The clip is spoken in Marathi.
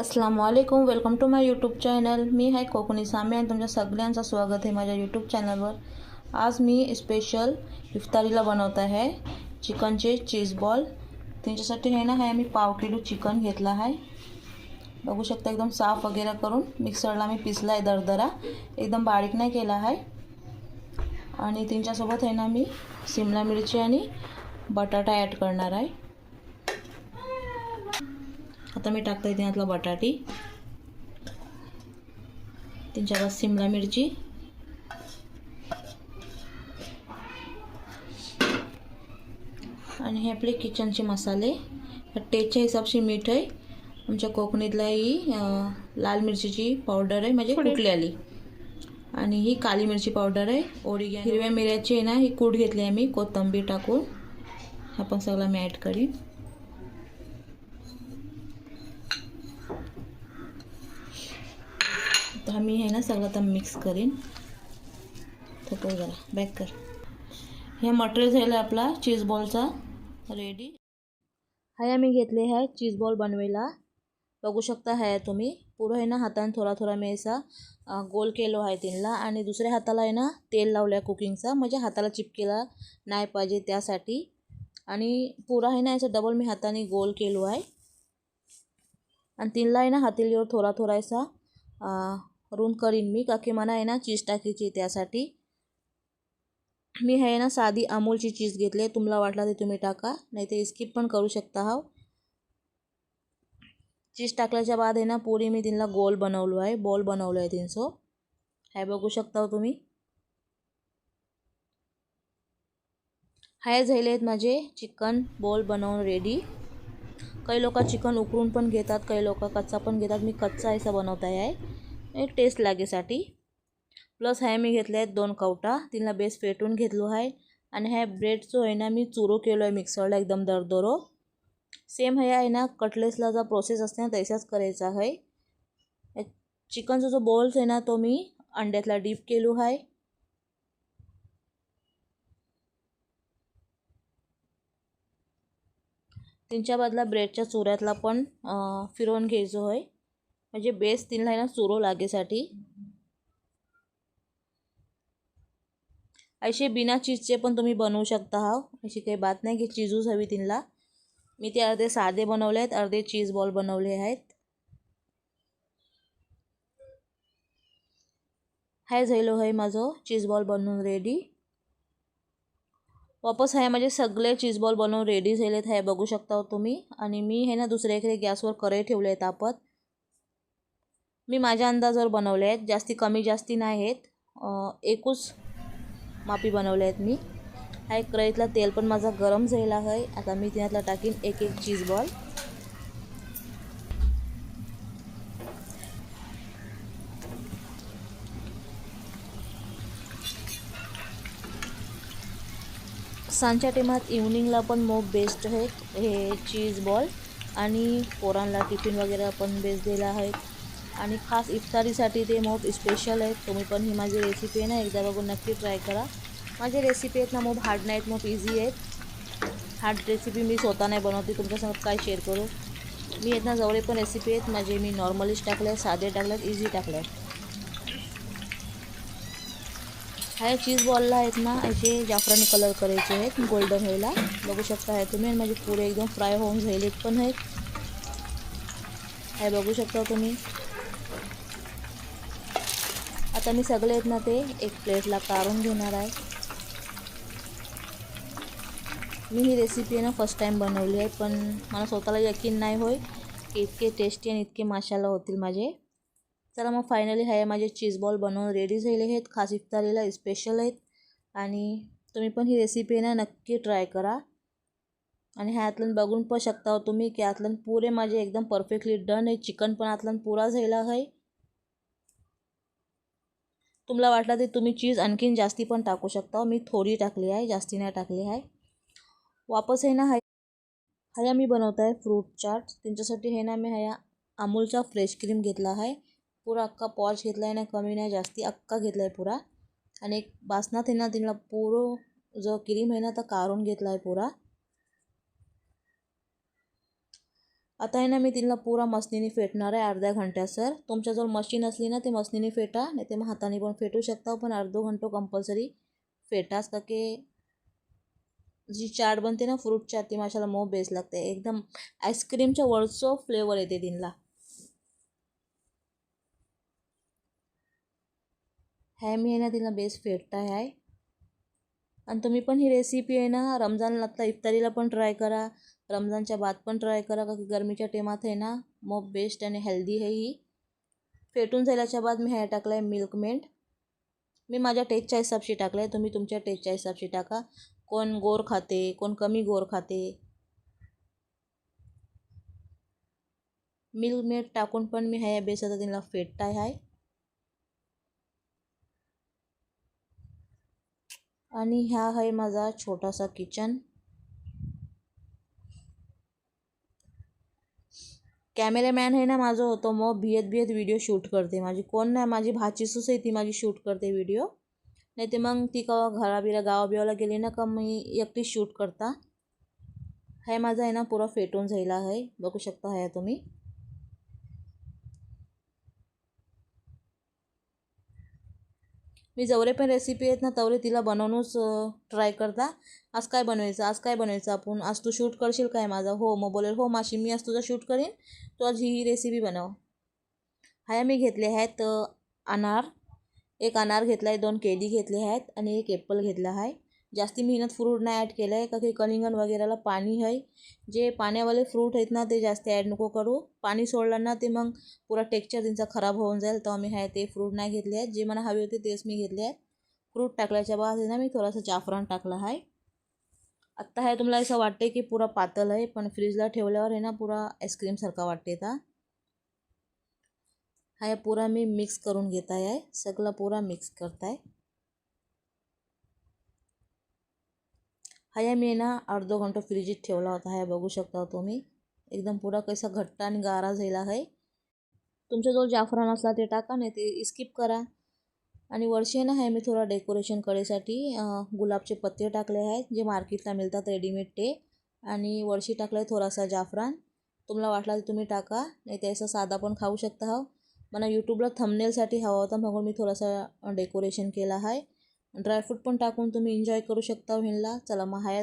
अस्सलाम वालेकुम, welcome to my YouTube channel. मी आहे कोकणी सामी आणि तुमच्या सगळ्यांचं स्वागत आहे माझ्या यूट्यूब चॅनलवर। आज मी स्पेशल इफ्तारीला बनवत आहे चिकनचे चीज बॉल। त्यांच्यासाठी आहे ना मी पाव किलो चिकन घेतला आहे। बघू शकता एकदम साफ वगैरे करून मिक्सरला मी पिसला आहे, दरदरा एकदम बारीक नाही केला आहे। आणि त्यांच्यासोबत आहे ना मी शिमला मिरची आणि बटाटा ॲड करणार आहे। आता मी टाकते त्यातला बटाटी, त्यांच्यावर शिमला मिरची आणि हे आपले किचनचे मसाले। टेस्टच्या हिसाबशी मीठ आहे, आमच्या कोकणीतला ही लाल मिरचीची पावडर आहे म्हणजे कुठली आली, आणि ही काली मिरची पावडर आहे। ओरिगॅनो हिरव्या मिरची आहे ना ही कूट घेतली आहे मी कोथिंबीर टाकून। आपण सगळं मी ॲड करीन। तर मी आहे ना सगळं आता मिक्स करीन। थोडं जरा बॅक कर। हे मटेरियल झालं आपला चीज बॉलचा रेडी आहे। आम्ही घेतले आहे चीज बॉल बनवायला। बघू शकता आहे तुम्ही पूर्ण आहे ना हाताने थोडा थोडा मी असा गोल केलो आहे त्यांना, आणि दुसऱ्या हाताला आहे ना तेल लावलं आहे कुकिंगचा, म्हणजे हाताला चिपकेला नाही पाहिजे त्यासाठी। आणि पुरा आहे ना असं डबल मी हाताने गोल केलो आहे, आणि तिनला आहे ना हातेलीवर थोडा थोडा असा रुंद करीन मी, का की मला आहे ना चीज टाकायची त्यासाठी। मी आहे ना साधी अमूलची चीज घेतली, तुम्हाला वाटला ते तुम्ही टाका, नाही ते स्किप पण करू शकता। हा चीज टाकल्याच्या बाद आहे ना पुरी मी तिला गोल बनवलो आहे, बॉल बनवलो आहे तिनसो। हे बघू शकता तुम्ही। हे झाले आहेत माझे चिकन बॉल बनवून रेडी। काही लोक चिकन उकळून पण घेतात, काही लोक कच्चा पण घेतात। मी कच्चा असा बनवत आहे टेस्ट लागेसाठी। प्लस हे मी घेतले आहेत 2 कवटा, तिला बेस फेटून घेतलो आहे। आणि हे ब्रेडचं आहे ना मी चुरो केलो आहे मिक्सरला एकदम दरदरो। सेम हे आहे ना कटलेसला जो प्रोसेस असते ना तसाच करायचा आहे। चिकनचा जो बॉल्स आहे ना तो मी अंड्यातला डीप केलो आहे। त्यांच्या बदला ब्रेडच्या चुऱ्यातला पण फिरवून घ्यायचो आहे, म्हणजे बेस तिला आहे ना चुरो लागेसाठी। असे बिना चीजचे पण तुम्ही बनवू शकता। हा अशी काही बात नाही की चीजच हवी तिला। मी ते अर्धे साधे बनवले आहेत, अर्धे चीज बॉल बनवले आहेत। हे झालो आहे माझं चीज बॉल बनवून रेडी। वापस आहे म्हणजे सगळे चीज बॉल बनवून रेडी झालेत हे बघू शकता तुम्ही। आणि मी हे ना दुसऱ्या इकडे गॅसवर कढई ठेवले आहेत तापत। मी माझ्या अंदाजावर बनवले आहेत, जास्ती कमी जास्ती नाही आहेत, एकूच मापी बनवले आहेत मी। हा एक कढईतला तेल पण माझा गरम झालेला आहे। आता मी त्यातला टाकीन एक एक चीज बॉल। सांच्या टायमात इव्हनिंगला पण मोप बेस्ट आहेत हे चीज बॉल, आणि पोरांना टिफिन वगैरे पण बेस्ट दिला आहे। आणि खास इफ्तारीसाठी ते मोप स्पेशल आहेत। तुम्ही पण ही माझी रेसिपी आहे ना एकदा बघून नक्की ट्राय करा। माझी रेसिपी आहेत ना मोप हार्ड नाहीत, मोप इझी आहेत। हार्ड रेसिपी मी स्वतः नाही बनवते, तुमच्यासोबत काय शेअर करू। मी आहेत ना जवळे पण रेसिपी आहेत माझे मी नॉर्मलीच टाकले, साधे टाकलेत, इझी टाकले। ह्या चीज बॉलला आहेत ना असे जाफरानी कलर करायचे आहेत गोल्डन व्हायला। बघू शकता आहे तुम्ही, म्हणजे पुरे एकदम फ्राय होऊन झालेत पण आहेत हे बघू शकता तुम्ही। आता मी सगळे आहेत ना ते एक प्लेटला काढून घेणार आहे। मी ही रेसिपी आहे ना फर्स्ट टाइम बनवली आहे, पण मला स्वतःला यकीन नाही होय की इतके टेस्टी आणि इतके माशाला होतील माझे। चला मग फायनली हे माझे चीज बॉल बनवून रेडी झाले आहेत, खास इफ्तारीला स्पेशल आहेत। आणि तुम्ही पण ही रेसिपी आहे ना नक्की ट्राय करा। आणि ह्यातलं बघून पण शकता तुम्ही की यातलं पुरे माझे एकदम परफेक्टली डन आहे। चिकन पण यातलं पुरा झाला आहे। तुम्हाला वाटलं तर तुम्ही चीज आणखीन जास्ती पण टाकू शकता, मी थोडी टाकली आहे, जास्ती नाही टाकली आहे। वापस आहे ना हा मी बनवत आहे फ्रूट चाट। त्यांच्यासाठी हे ना मी ह्या अमूलचा फ्रेश क्रीम घेतला आहे, पुरा अख्खा पॉच घेतला आहे ना, कमी नाही जास्ती अख्खा घेतला आहे पुरा। आणि एक बासनात आहे ना तिला पुरो जो क्रीम आहे ना तर काढून घेतला आहे पुरा। आता आहे ना मी तिला पुरा मशनीने फेटणार आहे अर्ध्या घंट्यासर. तुमच्याजवळ मशीन असली ना ते मशनीने फेटा, नाही ते मग हाताने पण फेटू शकता, पण अर्धो घंटो कंपल्सरी फेटाच. का की जी चाट बनते ना फ्रूट चाट ती माशाला मऊ बेस्ट लागते, एकदम आईस्क्रीमच्या वरचं फ्लेवर येते तिला. है मी आहे ना तिला बेस्ट फेटता आहे. आणि तुम्ही पण ही रेसिपी आहे ना रमजान आता इफ्तारीला पण ट्राय करा, रमजानच्या बाद पण ट्राय करा, का की गरमीच्या टेमात आहे ना मग बेस्ट आणि हेल्दी आहे ही. फेटून झाल्याच्या बाद मी हे टाकलं आहे मिल्क मेड. मी माझ्या टेस्टच्या हिसाबशी टाकलं आहे, तुम्ही तुमच्या टेस्टच्या हिसाबशी टाका. कोण गोड खाते, कोण कमी गोड खाते. मिल्क मेड टाकून पण मी ह्या बेस आता तिला फेटता आहे. आणि ह्या आहे माझा छोटासा किचन. कॅमेरामॅन आहे ना माझं होतो मग भियत व्हिडिओ शूट करते माझी. कोण नाही, माझी भाचीसूस आहे ती माझी शूट करते व्हिडिओ. नाही ते मग ती का घराबिरा गावाबिवाला गेली ना का मी एकटी शूट करता. हे माझा आहे ना पुरा फेटून झाला आहे, बघू शकता आहे तुम्ही. मी जवळे पण रेसिपी आहेत ना तवरे तिला बनवूनच ट्राय करता. आज काय बनवायचं आपण, आज तू शूट करशील काय माझा? हो. मग बोलेल हो माशी मी आज तुझा शूट करीन, तू आज ही रेसिपी बनव. हाय मी घेतले आहेत अनार. एक अनार घेतला आहे, 2 केळी घेतले आहेत आणि एक ॲपल घेतला आहे. जास्ती मेहनत फ्रूट नाही ॲड केलं आहे, का की कलिंगड वगैरेला पाणी आहे. जे पाण्यावाले फ्रूट आहेत ना ते जास्त ॲड नको करू. पाणी सोडलं ना ते मग पुरा टेक्स्चर त्यांचा खराब होऊन जाईल. तर मी आहे ते फ्रूट नाही घेतले आहेत, जे मला हवे होते तेच मी घेतले आहेत. फ्रूट टाकल्याच्या बाद आहे ना मी थोडासा जाफरान टाकला आहे. आत्ता आहे तुम्हाला असं वाटते की पुरा पातळ आहे, पण फ्रीजला ठेवल्यावर आहे ना पुरा आईस्क्रीमसारखा वाटते. आता हा पुरा मी मिक्स करून घेत आहे, सगळं पुरा मिक्स करताय. हा मी ना अर्धो घंटो फ्रीजीत ठेवला होता. हा बघू शकता तुम्ही, एकदम पुरा कसा घट्ट आणि गारा झाला आहे. तुमच्याजवळ जाफरान असला ते टाका, नाही ते स्किप करा. आणि वरशी ना आहे मी थोडा डेकोरेशन करायसाठी गुलाबचे पत्ते टाकले आहेत, जे मार्केटला मिळतात रेडीमेड ते. आणि वरशी टाकलं आहे थोडासा जाफरान. तुम्हाला वाटला तर तुम्ही टाका, नाही ते असं साधा पण खाऊ शकता. हो मला यूट्यूबला थंबनेलसाठी हवा होता म्हणून मी थोडासा डेकोरेशन केला आहे. ड्रायफ्रूट पण टाकून तुम्ही एन्जॉय करू शकता ह्यांना. चला मग हाय